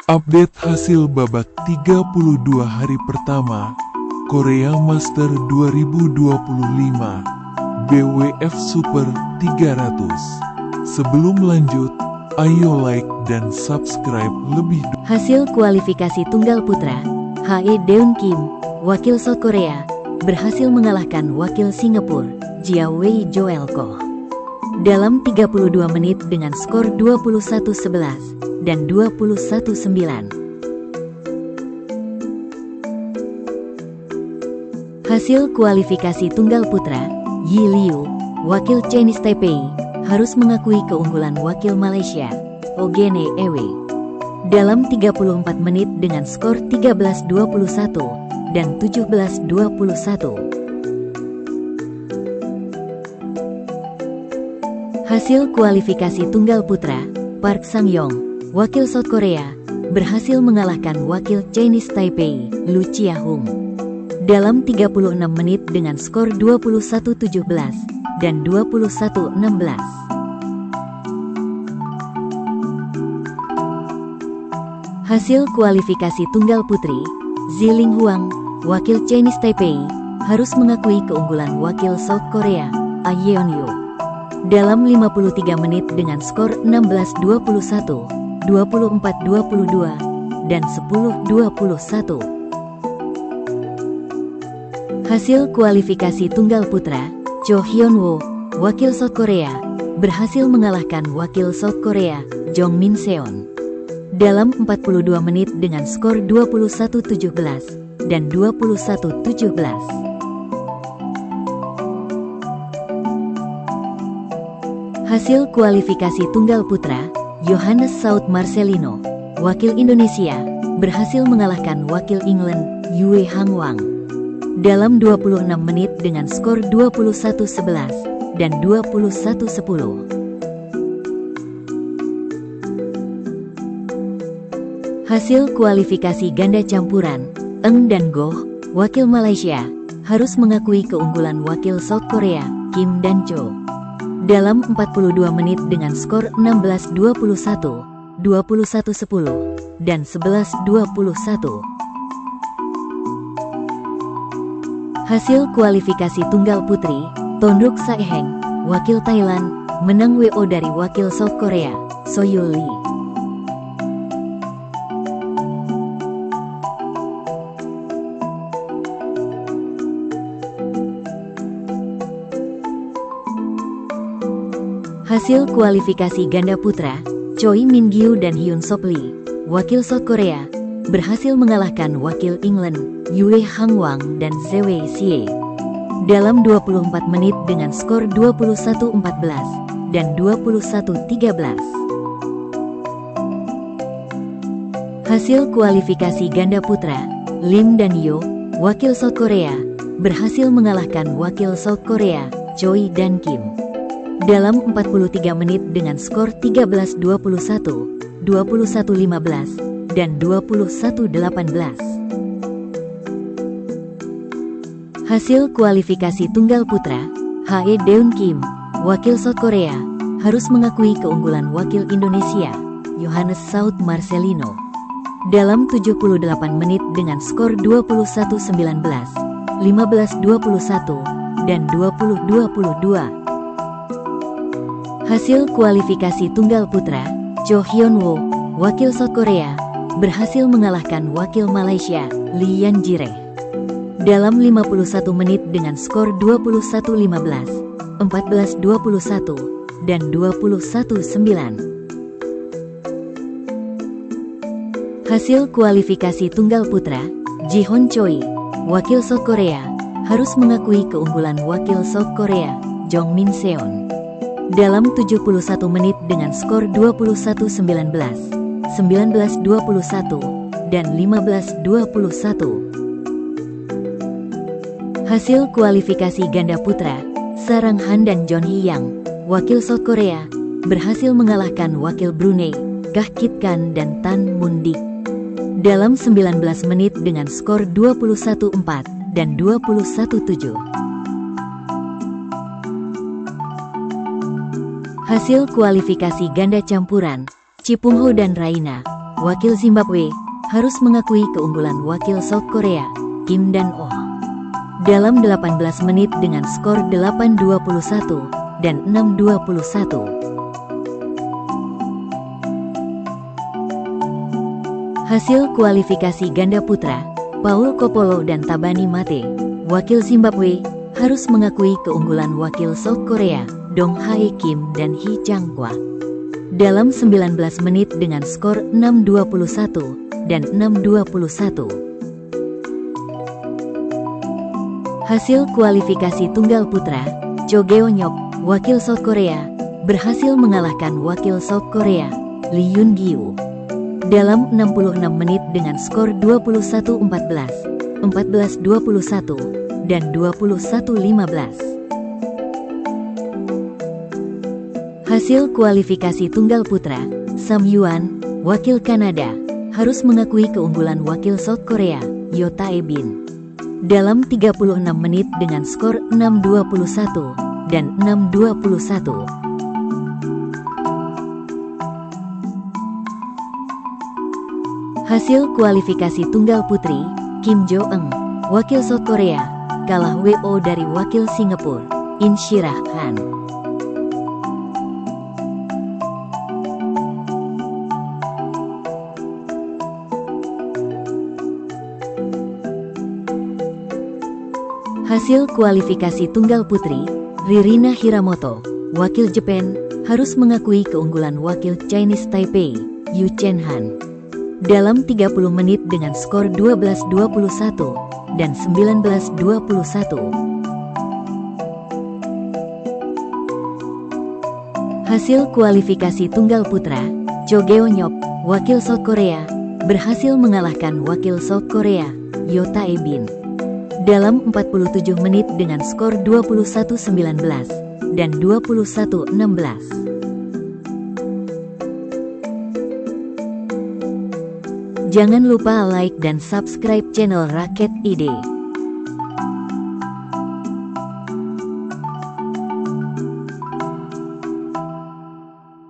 Update hasil babak 32 hari pertama Korea Master 2025 BWF Super 300. Sebelum lanjut, ayo like dan subscribe lebih dulu. Hasil kualifikasi tunggal putra, Hae Deun Kim, wakil South Korea, berhasil mengalahkan wakil Singapura, Jia Wei Joel Koh, dalam 32 menit dengan skor 21-11 dan 21-9. Hasil kualifikasi tunggal putra, Yi Liu, wakil Chinese Taipei, harus mengakui keunggulan wakil Malaysia, Ogene Ewe, dalam 34 menit dengan skor 13-21 dan 17-21. Hasil kualifikasi tunggal putra, Park Sang-yong, wakil South Korea, berhasil mengalahkan wakil Chinese Taipei, Lu Chia-hung, dalam 36 menit dengan skor 21-17 dan 21-16. Hasil kualifikasi tunggal putri, Ziling Huang, wakil Chinese Taipei, harus mengakui keunggulan wakil South Korea, Ah Yeon-yu, dalam 53 menit dengan skor 16-21, 24-22, dan 10-21. Hasil kualifikasi tunggal putra, Cho Hyun-woo, wakil South Korea, berhasil mengalahkan wakil South Korea, Jong Min Seon, dalam 42 menit dengan skor 21-17 dan 21-17. Hasil kualifikasi tunggal putra, Johannes Saud Marcelino, wakil Indonesia, berhasil mengalahkan wakil England, Yue Hang Wang, dalam 26 menit dengan skor 21-11 dan 21-10. Hasil kualifikasi ganda campuran, Eng dan Goh, wakil Malaysia, harus mengakui keunggulan wakil South Korea, Kim dan Cho, dalam 42 menit dengan skor 16-21, 21-10, dan 11-21. Hasil kualifikasi tunggal putri, Tonruk Saeheng, wakil Thailand, menang WO dari wakil South Korea, Soyul Lee. Hasil kualifikasi ganda putra, Choi Min-gyu dan Hyun Sop Lee, wakil South Korea, berhasil mengalahkan wakil England, Yue Hang Wang dan Zhewei Xie, dalam 24 menit dengan skor 21-14 dan 21-13. Hasil kualifikasi ganda putra, Lim dan Yo, wakil South Korea, berhasil mengalahkan wakil South Korea, Choi dan Kim, dalam 43 menit dengan skor 13-21, 21-15, dan 21-18. Hasil kualifikasi tunggal putra, Hae Deun Kim, wakil South Korea, harus mengakui keunggulan wakil Indonesia, Johannes Saud Marcelino, dalam 78 menit dengan skor 21-19, 15-21, dan 20-22. Hasil kualifikasi tunggal putra, Cho Hyun-woo, wakil South Korea, berhasil mengalahkan wakil Malaysia, Lee Yan Jireh, dalam 51 menit dengan skor 21-15, 14-21, dan 21-9. Hasil kualifikasi tunggal putra, Ji-hoon Choi, wakil South Korea, harus mengakui keunggulan wakil South Korea, Jong Min Seon, dalam 71 menit dengan skor 21-19, 19-21, dan 15-21. Hasil kualifikasi ganda putra, Sarang Han dan John Hee-yang, wakil South Korea, berhasil mengalahkan wakil Brunei, Kah Kit-kan dan Tan Mun-dik, dalam 19 menit dengan skor 21-4 dan 21-7. Hasil kualifikasi ganda campuran, Chipung Ho dan Raina, wakil Zimbabwe, harus mengakui keunggulan wakil South Korea, Kim Dan-oh. Dalam 18 menit dengan skor 8-21 dan 6-21. Hasil kualifikasi ganda putra, Paul Kopolo dan Tabani Mate, wakil Zimbabwe, harus mengakui keunggulan wakil South Korea, Dong Hae Kim dan Hee Chang-hwa. Dalam 19 menit dengan skor 6-21 dan 6-21. Hasil kualifikasi tunggal putra, Cho Geon-hyuk, wakil South Korea, berhasil mengalahkan wakil South Korea, Lee Yoon-gyu. Dalam 66 menit dengan skor 21-14, 14-21, dan 21-15. Hasil kualifikasi tunggal putra, Sam Yuan, wakil Kanada, harus mengakui keunggulan wakil South Korea, Yo Tae-bin. Dalam 36 menit dengan skor 6-21 dan 6-21. Hasil kualifikasi tunggal putri, Kim Jo-eun, wakil South Korea, kalah WO dari wakil Singapura, In Shirah Han. Hasil kualifikasi tunggal putri, Ririna Hiramoto, wakil Jepang, harus mengakui keunggulan wakil Chinese Taipei, Yu Chen-han. Dalam 30 menit dengan skor 12-21 dan 19-21. Hasil kualifikasi tunggal putra, Cho Geon-hyuk, wakil South Korea, berhasil mengalahkan wakil South Korea, Yo Tae-bin. Dalam 47 menit dengan skor 21-19 dan 21-16. Jangan lupa like dan subscribe channel Raket ID.